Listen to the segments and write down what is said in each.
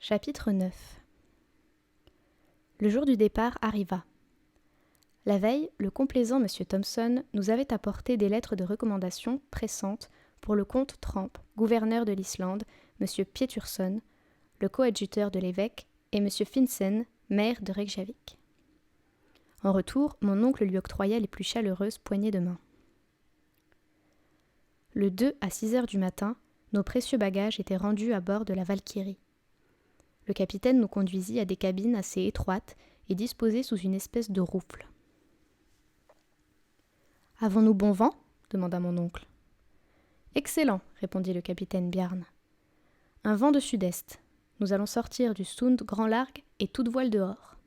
Chapitre 9. Le jour du départ arriva. La veille, le complaisant M. Thompson nous avait apporté des lettres de recommandation pressantes pour le comte Tramp, gouverneur de l'Islande, M. Pietursson, le coadjuteur de l'évêque, et M. Finsen, maire de Reykjavik. En retour, mon oncle lui octroya les plus chaleureuses poignées de main. Le 2 à 6 heures du matin, nos précieux bagages étaient rendus à bord de la Valkyrie. Le capitaine nous conduisit à des cabines assez étroites et disposées sous une espèce de rouffle. « Avons-nous bon vent » demanda mon oncle. « Excellent, » répondit le capitaine Bjarne. « Un vent de sud-est. Nous allons sortir du Sund grand largue et toute voile dehors. »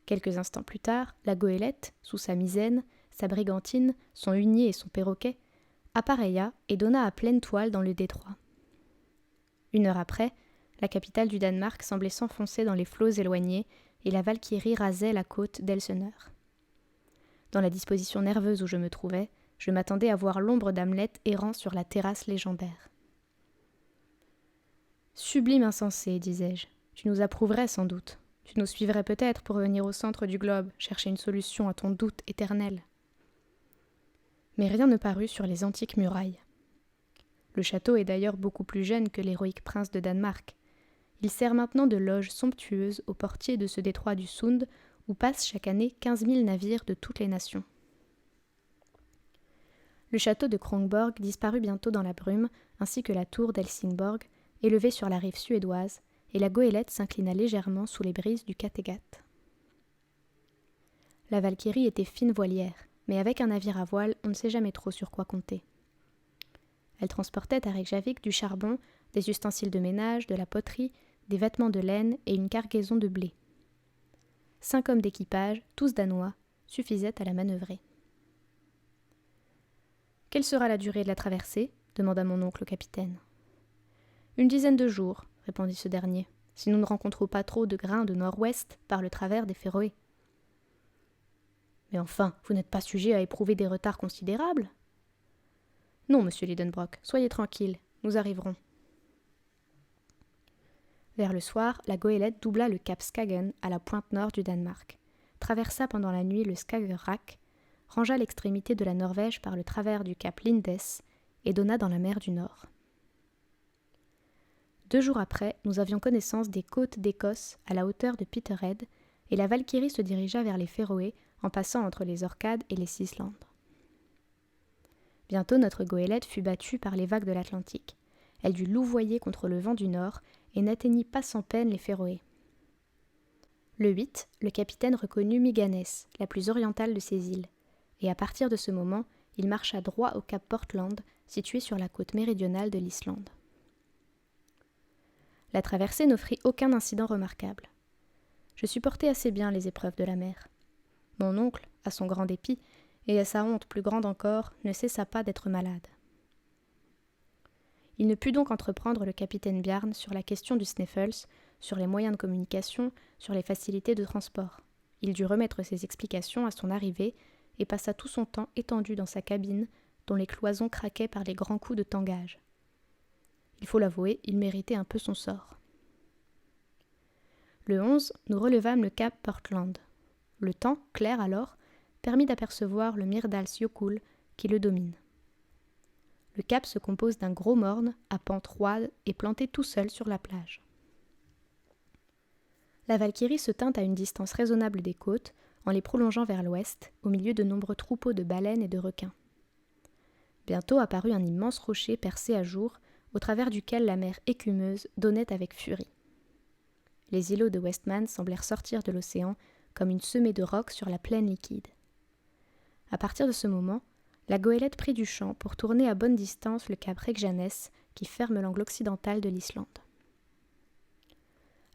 Quelques instants plus tard, la goélette, sous sa misaine, sa brigantine, son hunier et son perroquet, appareilla et donna à pleine toile dans le détroit. 1 heure après, la capitale du Danemark semblait s'enfoncer dans les flots éloignés et la Valkyrie rasait la côte d'Elseneur. Dans la disposition nerveuse où je me trouvais, je m'attendais à voir l'ombre d'Hamlet errant sur la terrasse légendaire. « Sublime insensé, disais-je, tu nous approuverais sans doute. Tu nous suivrais peut-être pour venir au centre du globe, chercher une solution à ton doute éternel. » Mais rien ne parut sur les antiques murailles. Le château est d'ailleurs beaucoup plus jeune que l'héroïque prince de Danemark. Il sert maintenant de loge somptueuse aux portiers de ce détroit du Sund, où passent chaque année 15 000 navires de toutes les nations. Le château de Kronborg disparut bientôt dans la brume, ainsi que la tour d'Helsingborg, élevée sur la rive suédoise, et la goélette s'inclina légèrement sous les brises du Kattegat. La Valkyrie était fine voilière, mais avec un navire à voile, on ne sait jamais trop sur quoi compter. Elle transportait à Reykjavik du charbon, des ustensiles de ménage, de la poterie, des vêtements de laine et une cargaison de blé. 5 hommes d'équipage, tous danois, suffisaient à la manœuvrer. « Quelle sera la durée de la traversée » demanda mon oncle au capitaine. « 10 de jours, » répondit ce dernier, « si nous ne rencontrons pas trop de grains de nord-ouest par le travers des Féroé. »« Mais enfin, vous n'êtes pas sujet à éprouver des retards considérables ?»« Non, monsieur Lidenbrock, soyez tranquille, nous arriverons. » Vers le soir, la goélette doubla le cap Skagen à la pointe nord du Danemark, traversa pendant la nuit le Skagerrak, rangea l'extrémité de la Norvège par le travers du cap Lindes et donna dans la mer du Nord. 2 jours après, nous avions connaissance des côtes d'Écosse à la hauteur de Peterhead et la Valkyrie se dirigea vers les Féroé en passant entre les Orcades et les Sislandes. Bientôt notre goélette fut battue par les vagues de l'Atlantique. Elle dut louvoyer contre le vent du nord et n'atteignit pas sans peine les Féroé. Le 8, le capitaine reconnut Myganes, la plus orientale de ces îles, et à partir de ce moment, il marcha droit au cap Portland, situé sur la côte méridionale de l'Islande. La traversée n'offrit aucun incident remarquable. Je supportai assez bien les épreuves de la mer. Mon oncle, à son grand dépit, et à sa honte plus grande encore, ne cessa pas d'être malade. Il ne put donc entreprendre le capitaine Bjarne sur la question du Sneffels, sur les moyens de communication, sur les facilités de transport. Il dut remettre ses explications à son arrivée et passa tout son temps étendu dans sa cabine, dont les cloisons craquaient par les grands coups de tangage. Il faut l'avouer, il méritait un peu son sort. Le 11, nous relevâmes le cap Portland. Le temps, clair alors, permit d'apercevoir le Myrdalsjökull qui le domine. Le cap se compose d'un gros morne à pente roide et planté tout seul sur la plage. La Valkyrie se tint à une distance raisonnable des côtes, en les prolongeant vers l'ouest, au milieu de nombreux troupeaux de baleines et de requins. Bientôt apparut un immense rocher percé à jour, au travers duquel la mer écumeuse donnait avec furie. Les îlots de Westman semblèrent sortir de l'océan comme une semée de rocs sur la plaine liquide. À partir de ce moment, la goélette prit du champ pour tourner à bonne distance le cap Reykjanes qui ferme l'angle occidental de l'Islande.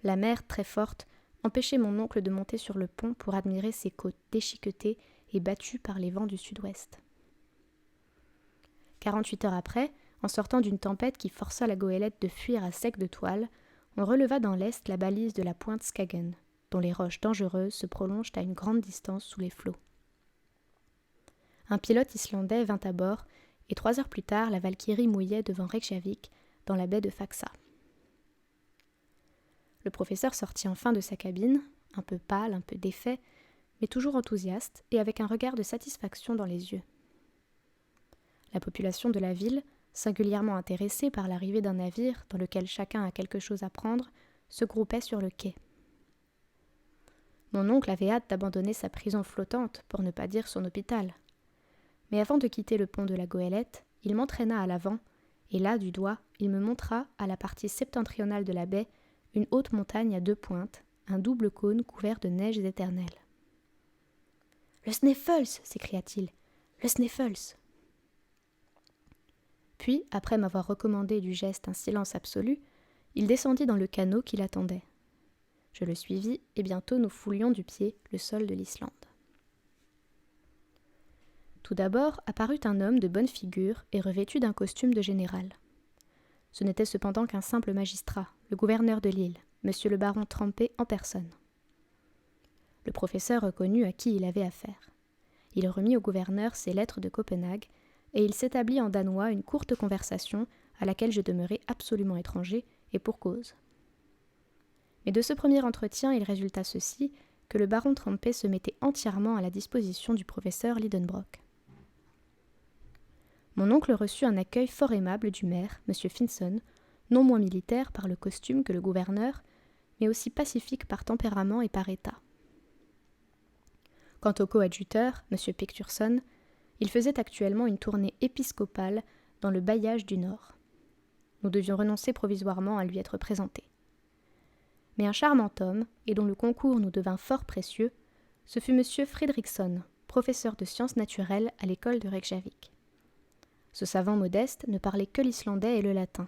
La mer, très forte, empêchait mon oncle de monter sur le pont pour admirer ces côtes déchiquetées et battues par les vents du sud-ouest. 48 heures après, en sortant d'une tempête qui força la goélette de fuir à sec de toile, on releva dans l'est la balise de la pointe Skagen, dont les roches dangereuses se prolongent à une grande distance sous les flots. Un pilote islandais vint à bord, et 3 heures plus tard, la Valkyrie mouillait devant Reykjavik, dans la baie de Faxa. Le professeur sortit enfin de sa cabine, un peu pâle, un peu défait, mais toujours enthousiaste et avec un regard de satisfaction dans les yeux. La population de la ville, singulièrement intéressée par l'arrivée d'un navire dans lequel chacun a quelque chose à prendre, se groupait sur le quai. Mon oncle avait hâte d'abandonner sa prison flottante, pour ne pas dire son hôpital. Mais avant de quitter le pont de la Goélette, il m'entraîna à l'avant, et là, du doigt, il me montra, à la partie septentrionale de la baie, une haute montagne à 2 pointes, un double cône couvert de neiges éternelles. « Le Sneffels !» s'écria-t-il. « Le Sneffels !» Puis, après m'avoir recommandé du geste un silence absolu, il descendit dans le canot qui l'attendait. Je le suivis, et bientôt nous foulions du pied le sol de l'Islande. Tout d'abord apparut un homme de bonne figure et revêtu d'un costume de général. Ce n'était cependant qu'un simple magistrat, le gouverneur de l'île, monsieur le baron Trampe en personne. Le professeur reconnut à qui il avait affaire. Il remit au gouverneur ses lettres de Copenhague, et il s'établit en danois une courte conversation à laquelle je demeurai absolument étranger, et pour cause. Mais de ce premier entretien, il résulta ceci, que le baron Trampe se mettait entièrement à la disposition du professeur Lidenbrock. Mon oncle reçut un accueil fort aimable du maire, M. Finson, non moins militaire par le costume que le gouverneur, mais aussi pacifique par tempérament et par état. Quant au coadjuteur, M. Picturson, il faisait actuellement une tournée épiscopale dans le bailliage du Nord. Nous devions renoncer provisoirement à lui être présentés. Mais un charmant homme, et dont le concours nous devint fort précieux, ce fut M. Fredriksson, professeur de sciences naturelles à l'école de Reykjavik. Ce savant modeste ne parlait que l'islandais et le latin.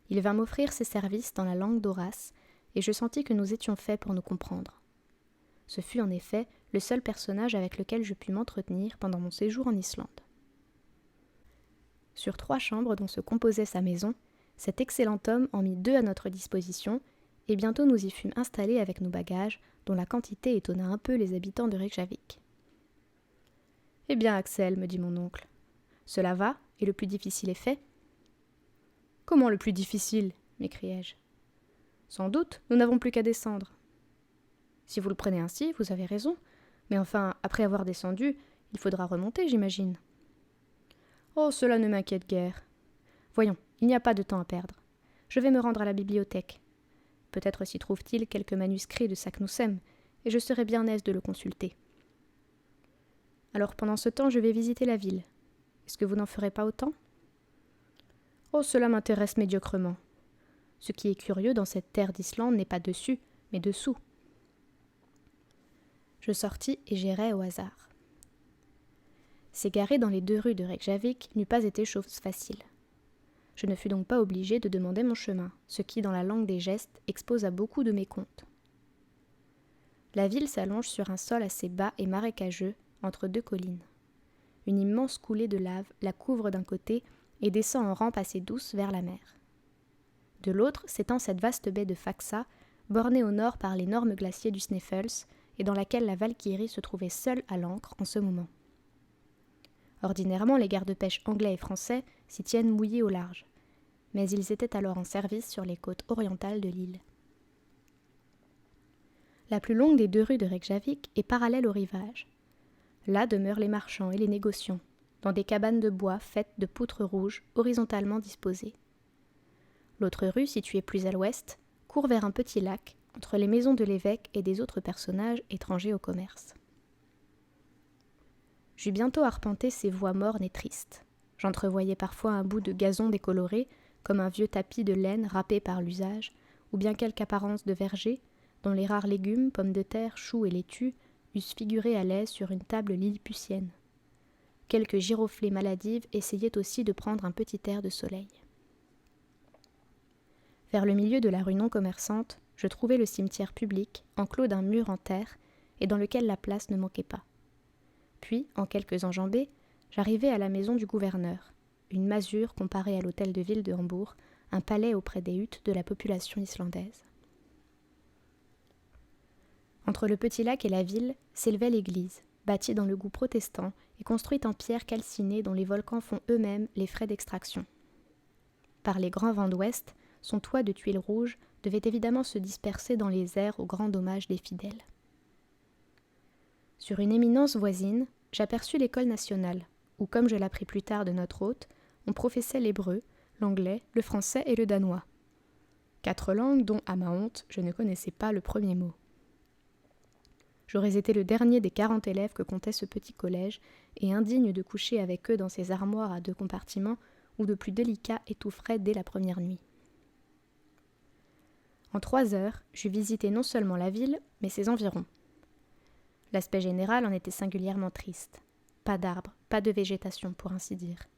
Il vint m'offrir ses services dans la langue d'Horace, et je sentis que nous étions faits pour nous comprendre. Ce fut en effet le seul personnage avec lequel je pus m'entretenir pendant mon séjour en Islande. Sur 3 chambres dont se composait sa maison, cet excellent homme en mit 2 à notre disposition, et bientôt nous y fûmes installés avec nos bagages, dont la quantité étonna un peu les habitants de Reykjavik. « Eh bien, Axel, me dit mon oncle, cela va, et le plus difficile est fait ?»« Comment le plus difficile ?» m'écriai-je. « Sans doute, nous n'avons plus qu'à descendre. »« Si vous le prenez ainsi, vous avez raison, mais enfin, après avoir descendu, il faudra remonter, j'imagine. »« Oh, cela ne m'inquiète guère. Voyons, il n'y a pas de temps à perdre. Je vais me rendre à la bibliothèque. Peut-être s'y trouve-t-il quelques manuscrits de Saknussemm, et je serai bien aise de le consulter. Alors pendant ce temps, je vais visiter la ville. Est-ce que vous n'en ferez pas autant ? Oh, cela m'intéresse médiocrement. Ce qui est curieux dans cette terre d'Islande n'est pas dessus, mais dessous. Je sortis et j'errai au hasard. S'égarer dans les 2 rues de Reykjavik n'eût pas été chose facile. Je ne fus donc pas obligé de demander mon chemin, ce qui, dans la langue des gestes, expose à beaucoup de mécomptes. La ville s'allonge sur un sol assez bas et marécageux, entre 2 collines. Une immense coulée de lave la couvre d'un côté et descend en rampe assez douce vers la mer. De l'autre s'étend cette vaste baie de Faxa, bornée au nord par l'énorme glacier du Sneffels, et dans laquelle la Valkyrie se trouvait seule à l'ancre en ce moment. Ordinairement, les gardes-pêche anglais et français s'y tiennent mouillés au large, mais ils étaient alors en service sur les côtes orientales de l'île. La plus longue des 2 rues de Reykjavik est parallèle au rivage. Là demeurent les marchands et les négociants, dans des cabanes de bois faites de poutres rouges horizontalement disposées. L'autre rue, située plus à l'ouest, court vers un petit lac, entre les maisons de l'évêque et des autres personnages étrangers au commerce. J'eus bientôt arpenté ces voies mornes et tristes. J'entrevoyais parfois un bout de gazon décoloré, comme un vieux tapis de laine râpé par l'usage, ou bien quelque apparence de verger, dont les rares légumes, pommes de terre, choux et laitues, eussent figuré à l'aise sur une table lilliputienne. Quelques giroflées maladives essayaient aussi de prendre un petit air de soleil. Vers le milieu de la rue non commerçante, je trouvai le cimetière public, enclos d'un mur en terre, et dans lequel la place ne manquait pas. Puis, en quelques enjambées, j'arrivai à la maison du gouverneur, une masure comparée à l'hôtel de ville de Hambourg, un palais auprès des huttes de la population islandaise. Entre le petit lac et la ville s'élevait l'église, bâtie dans le goût protestant et construite en pierre calcinée dont les volcans font eux-mêmes les frais d'extraction. Par les grands vents d'ouest, son toit de tuiles rouges devait évidemment se disperser dans les airs au grand dommage des fidèles. Sur une éminence voisine, j'aperçus l'école nationale, où, comme je l'appris plus tard de notre hôte, on professait l'hébreu, l'anglais, le français et le danois. 4 langues dont, à ma honte, je ne connaissais pas le premier mot. J'aurais été le dernier des 40 élèves que comptait ce petit collège, et indigne de coucher avec eux dans ces armoires à 2 compartiments, où de plus délicats étoufferaient dès la première nuit. En 3 heures, j'eus visité non seulement la ville, mais ses environs. L'aspect général en était singulièrement triste. Pas d'arbres, pas de végétation, pour ainsi dire.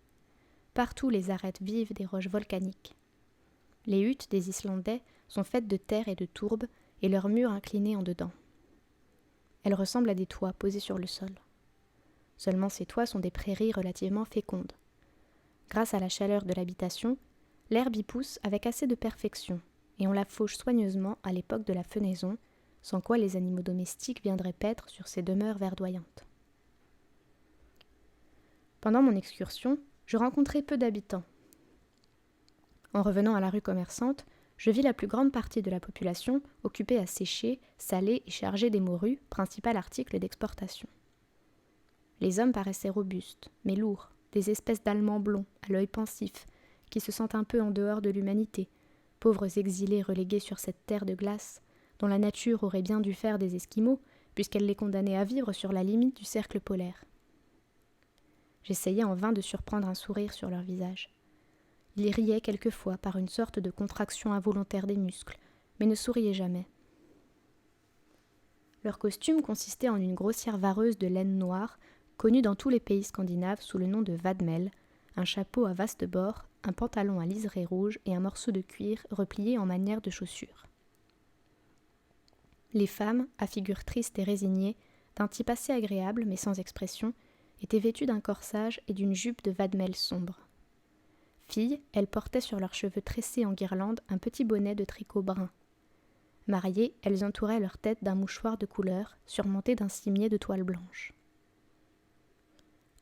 Partout les arêtes vives des roches volcaniques. Les huttes des Islandais sont faites de terre et de tourbe, et leurs murs inclinés en dedans. Elles ressemblent à des toits posés sur le sol. Seulement ces toits sont des prairies relativement fécondes. Grâce à la chaleur de l'habitation, l'herbe y pousse avec assez de perfection, et on la fauche soigneusement à l'époque de la fenaison, sans quoi les animaux domestiques viendraient paître sur ces demeures verdoyantes. Pendant mon excursion, je rencontrai peu d'habitants. En revenant à la rue commerçante, je vis la plus grande partie de la population occupée à sécher, saler et charger des morues, principal article d'exportation. Les hommes paraissaient robustes, mais lourds, des espèces d'Allemands blonds, à l'œil pensif, qui se sentent un peu en dehors de l'humanité, pauvres exilés relégués sur cette terre de glace, dont la nature aurait bien dû faire des Esquimaux, puisqu'elle les condamnait à vivre sur la limite du cercle polaire. J'essayais en vain de surprendre un sourire sur leur visage. Ils riaient quelquefois par une sorte de contraction involontaire des muscles, mais ne souriaient jamais. Leur costume consistait en une grossière vareuse de laine noire, connue dans tous les pays scandinaves sous le nom de vadmel, un chapeau à vastes bords, un pantalon à liseré rouge et un morceau de cuir replié en manière de chaussure. Les femmes, à figure triste et résignée, d'un type assez agréable mais sans expression, étaient vêtues d'un corsage et d'une jupe de vadmel sombre. Filles, elles portaient sur leurs cheveux tressés en guirlande un petit bonnet de tricot brun. Mariées, elles entouraient leur tête d'un mouchoir de couleur, surmonté d'un cimier de toile blanche.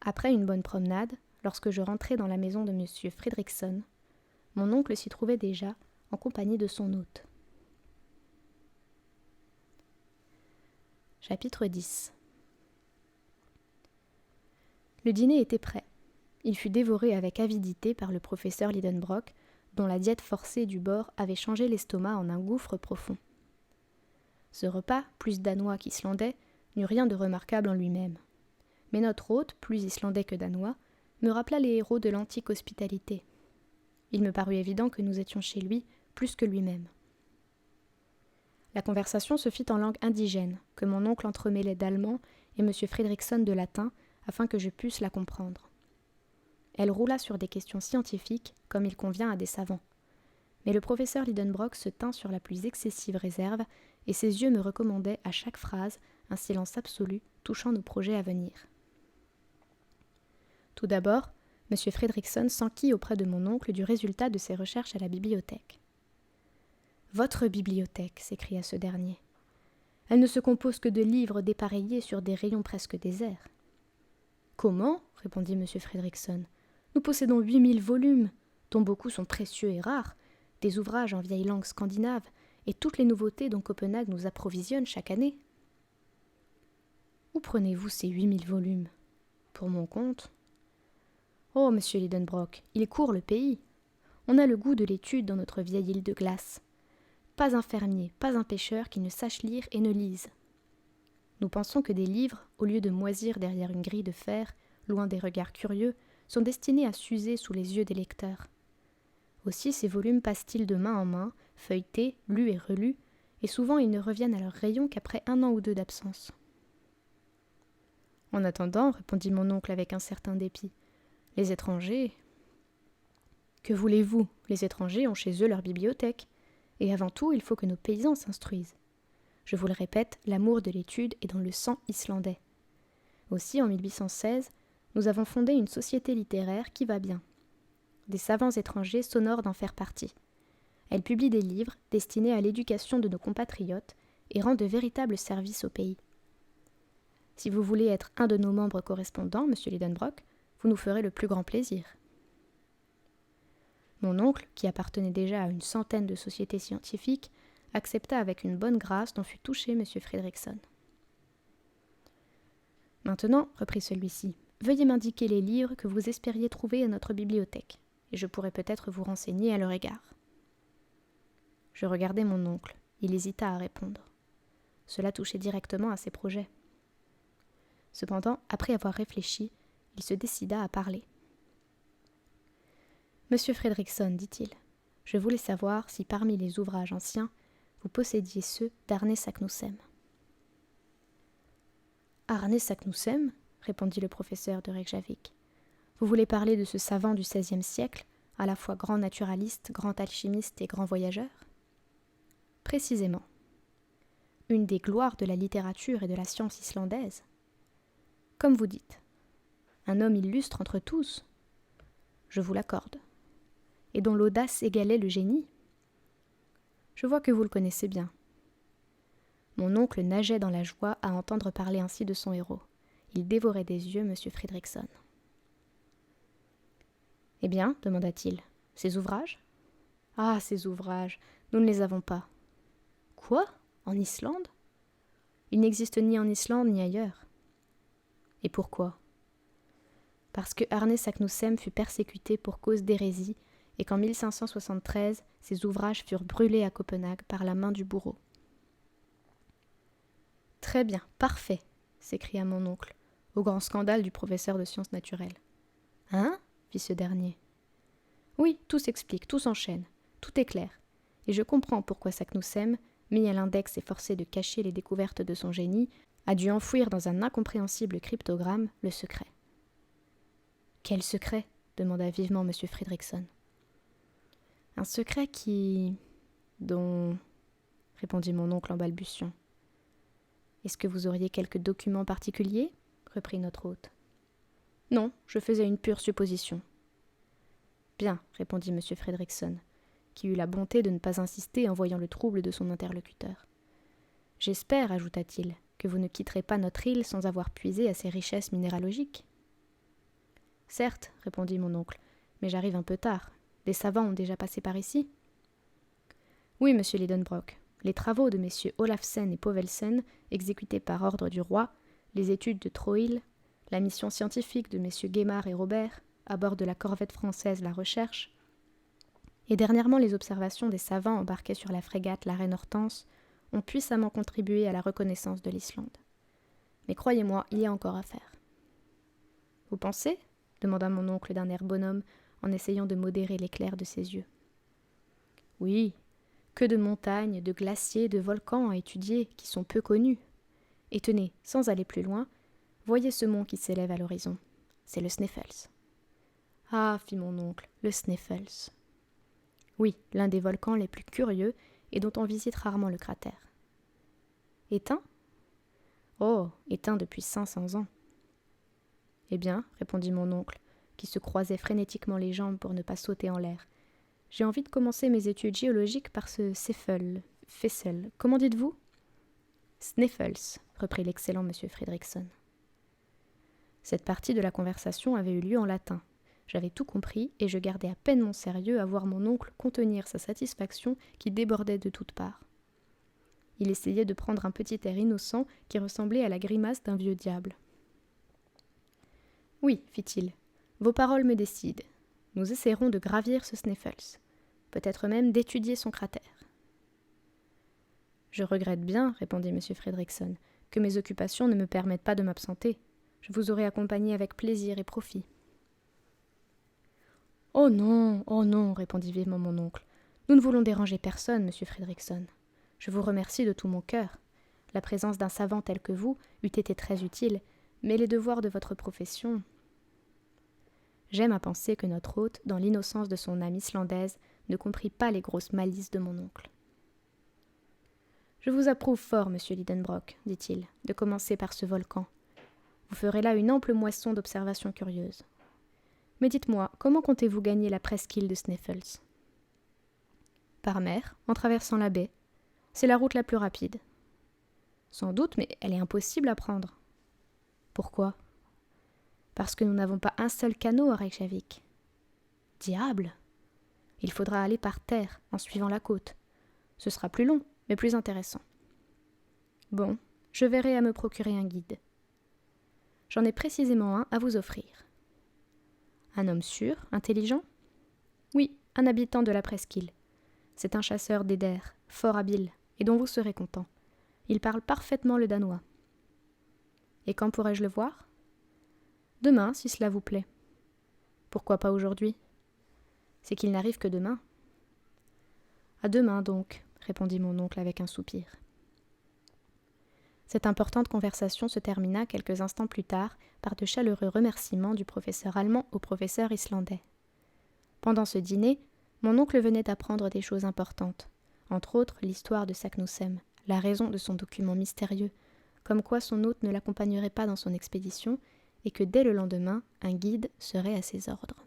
Après une bonne promenade, lorsque je rentrai dans la maison de M. Fredriksson, mon oncle s'y trouvait déjà, en compagnie de son hôte. Chapitre 10. Le dîner était prêt. Il fut dévoré avec avidité par le professeur Lidenbrock, dont la diète forcée du bord avait changé l'estomac en un gouffre profond. Ce repas, plus danois qu'islandais, n'eut rien de remarquable en lui-même. Mais notre hôte, plus islandais que danois, me rappela les héros de l'antique hospitalité. Il me parut évident que nous étions chez lui plus que lui-même. La conversation se fit en langue indigène, que mon oncle entremêlait d'allemand et M. Fredriksson de latin, afin que je pusse la comprendre. Elle roula sur des questions scientifiques, comme il convient à des savants. Mais le professeur Lidenbrock se tint sur la plus excessive réserve, et ses yeux me recommandaient à chaque phrase un silence absolu touchant nos projets à venir. Tout d'abord, M. Fredriksson s'enquit auprès de mon oncle du résultat de ses recherches à la bibliothèque. « Votre bibliothèque !» s'écria ce dernier. « Elle ne se compose que de livres dépareillés sur des rayons presque déserts. »« Comment ?» répondit M. Fredriksson. « Nous possédons 8000 volumes, dont beaucoup sont précieux et rares, des ouvrages en vieille langue scandinave, et toutes les nouveautés dont Copenhague nous approvisionne chaque année. »« Où prenez-vous ces 8000 volumes ? » ?»« Pour mon compte. »« Oh, monsieur Lidenbrock, il court le pays. On a le goût de l'étude dans notre vieille île de glace. Pas un fermier, pas un pêcheur qui ne sache lire et ne lise. Nous pensons que des livres, au lieu de moisir derrière une grille de fer, loin des regards curieux, sont destinés à s'user sous les yeux des lecteurs. Aussi ces volumes passent-ils de main en main, feuilletés, lus et relus, et souvent ils ne reviennent à leur rayon qu'après 1 an ou 2 d'absence. En attendant, répondit mon oncle avec un certain dépit, les étrangers... Que voulez-vous ? Les étrangers ont chez eux leur bibliothèque, et avant tout, il faut que nos paysans s'instruisent. Je vous le répète, l'amour de l'étude est dans le sang islandais. Aussi, en 1816, nous avons fondé une société littéraire qui va bien. Des savants étrangers s'honorent d'en faire partie. Elle publie des livres destinés à l'éducation de nos compatriotes et rend de véritables services au pays. Si vous voulez être un de nos membres correspondants, monsieur Lidenbrock, vous nous ferez le plus grand plaisir. Mon oncle, qui appartenait déjà à une centaine de sociétés scientifiques, accepta avec une bonne grâce dont fut touché M. Fredrickson. « Maintenant, reprit celui-ci, veuillez m'indiquer les livres que vous espériez trouver à notre bibliothèque, et je pourrai peut-être vous renseigner à leur égard. » Je regardai mon oncle. Il hésita à répondre. Cela touchait directement à ses projets. Cependant, après avoir réfléchi, il se décida à parler. « Monsieur Fredrickson, dit-il, je voulais savoir si parmi les ouvrages anciens, vous possédiez ceux d'Arne Saknussemm. » « Arne Saknussemm » répondit le professeur de Reykjavik. « Vous voulez parler de ce savant du XVIe siècle, à la fois grand naturaliste, grand alchimiste et grand voyageur ? » « Précisément. Une des gloires de la littérature et de la science islandaise. Comme vous dites, un homme illustre entre tous, je vous l'accorde, et dont l'audace égalait le génie. Je vois que vous le connaissez bien. » Mon oncle nageait dans la joie à entendre parler ainsi de son héros. Il dévorait des yeux M. Fredrickson. « Eh bien, demanda-t-il, ces ouvrages ? » ?»« Ah, ces ouvrages, nous ne les avons pas. »« Quoi ? En Islande ? » ?»« Il n'existe ni en Islande ni ailleurs. »« Et pourquoi ? » ?»« Parce que Arne Saknussemm fut persécuté pour cause d'hérésie et qu'en 1573, ses ouvrages furent brûlés à Copenhague par la main du bourreau. »« Très bien, parfait !» s'écria mon oncle, au grand scandale du professeur de sciences naturelles. « Hein ?» fit ce dernier. « Oui, tout s'explique, tout s'enchaîne, tout est clair, et je comprends pourquoi Saknussemm, mis à l'index et forcé de cacher les découvertes de son génie, a dû enfouir dans un incompréhensible cryptogramme le secret. »« Quel secret ?» demanda vivement M. Fredrickson. « Un secret dont... » répondit mon oncle en balbutiant. « Est-ce que vous auriez quelques documents particuliers ?» reprit notre hôte. « Non, je faisais une pure supposition. »« Bien, » répondit M. Fredrickson, qui eut la bonté de ne pas insister en voyant le trouble de son interlocuteur. « J'espère, ajouta-t-il, que vous ne quitterez pas notre île sans avoir puisé à ses richesses minéralogiques. »« Certes, » répondit mon oncle, « mais j'arrive un peu tard. Des savants ont déjà passé par ici. »« Oui, monsieur Lidenbrock. Les travaux de messieurs Olafsen et Povelsen, exécutés par ordre du roi, les études de Troïl, la mission scientifique de messieurs Guémard et Robert, à bord de la corvette française La Recherche, et dernièrement les observations des savants embarqués sur la frégate La Reine Hortense, ont puissamment contribué à la reconnaissance de l'Islande. Mais croyez-moi, il y a encore à faire. « Vous pensez ?» demanda mon oncle d'un air bonhomme, en essayant de modérer l'éclair de ses yeux. « Oui, que de montagnes, de glaciers, de volcans à étudier qui sont peu connus. Et tenez, sans aller plus loin, voyez ce mont qui s'élève à l'horizon. C'est le Sneffels. »« Ah, fit mon oncle, le Sneffels. Oui, l'un des volcans les plus curieux et dont on visite rarement le cratère. »« Éteint ? » ?»« Oh, éteint depuis 500 ans. »« Eh bien, répondit mon oncle, qui se croisait frénétiquement les jambes pour ne pas sauter en l'air, j'ai envie de commencer mes études géologiques par ce Fessel. Comment dites-vous ? Sneffels, reprit l'excellent M. Fredrickson. Cette partie de la conversation avait eu lieu en latin. J'avais tout compris et je gardais à peine mon sérieux à voir mon oncle contenir sa satisfaction qui débordait de toutes parts. Il essayait de prendre un petit air innocent qui ressemblait à la grimace d'un vieux diable. « Oui, fit-il, vos paroles me décident. Nous essaierons de gravir ce Sneffels, peut-être même d'étudier son cratère. »« Je regrette bien, répondit M. Fredrickson, que mes occupations ne me permettent pas de m'absenter. Je vous aurais accompagné avec plaisir et profit. »« Oh non, répondit vivement mon oncle. Nous ne voulons déranger personne, M. Fredrickson. Je vous remercie de tout mon cœur. La présence d'un savant tel que vous eût été très utile, mais les devoirs de votre profession... » J'aime à penser que notre hôte, dans l'innocence de son âme islandaise, ne comprit pas les grosses malices de mon oncle. « Je vous approuve fort, monsieur Lidenbrock, dit-il, de commencer par ce volcan. Vous ferez là une ample moisson d'observations curieuses. Mais dites-moi, comment comptez-vous gagner la presqu'île de Sneffels ? » ?»« Par mer, en traversant la baie. C'est la route la plus rapide. »« Sans doute, mais elle est impossible à prendre. »« Pourquoi ? » ?»« Parce que nous n'avons pas un seul canot à Reykjavik. »« Diable ! Il faudra aller par terre, en suivant la côte. Ce sera plus long, mais plus intéressant. Bon, je verrai à me procurer un guide. J'en ai précisément un à vous offrir. Un homme sûr, intelligent ? Oui, un habitant de la presqu'île. C'est un chasseur d'eider, fort habile, et dont vous serez content. Il parle parfaitement le danois. Et quand pourrai-je le voir ? Demain, si cela vous plaît. Pourquoi pas aujourd'hui ? C'est qu'il n'arrive que demain. À demain donc, répondit mon oncle avec un soupir. Cette importante conversation se termina quelques instants plus tard par de chaleureux remerciements du professeur allemand au professeur islandais. Pendant ce dîner, mon oncle venait d'apprendre des choses importantes, entre autres l'histoire de Saknussemm, la raison de son document mystérieux, comme quoi son hôte ne l'accompagnerait pas dans son expédition et que dès le lendemain, un guide serait à ses ordres.